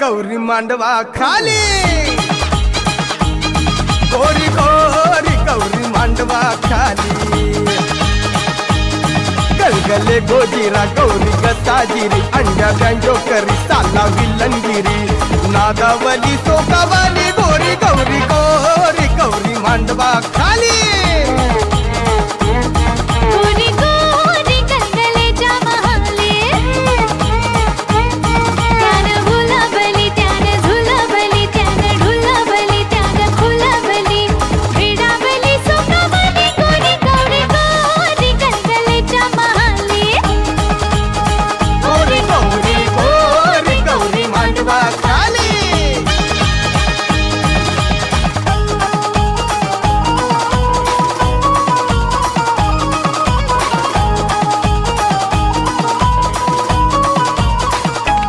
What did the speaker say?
गौरी मांडवा खाली गोरी गोरी गौरी मांडवा खाली गलगले गोजीरा गौरी गसाजिरी अंड्या बँजो करी साला विलंगिरी नादावली सोकावाली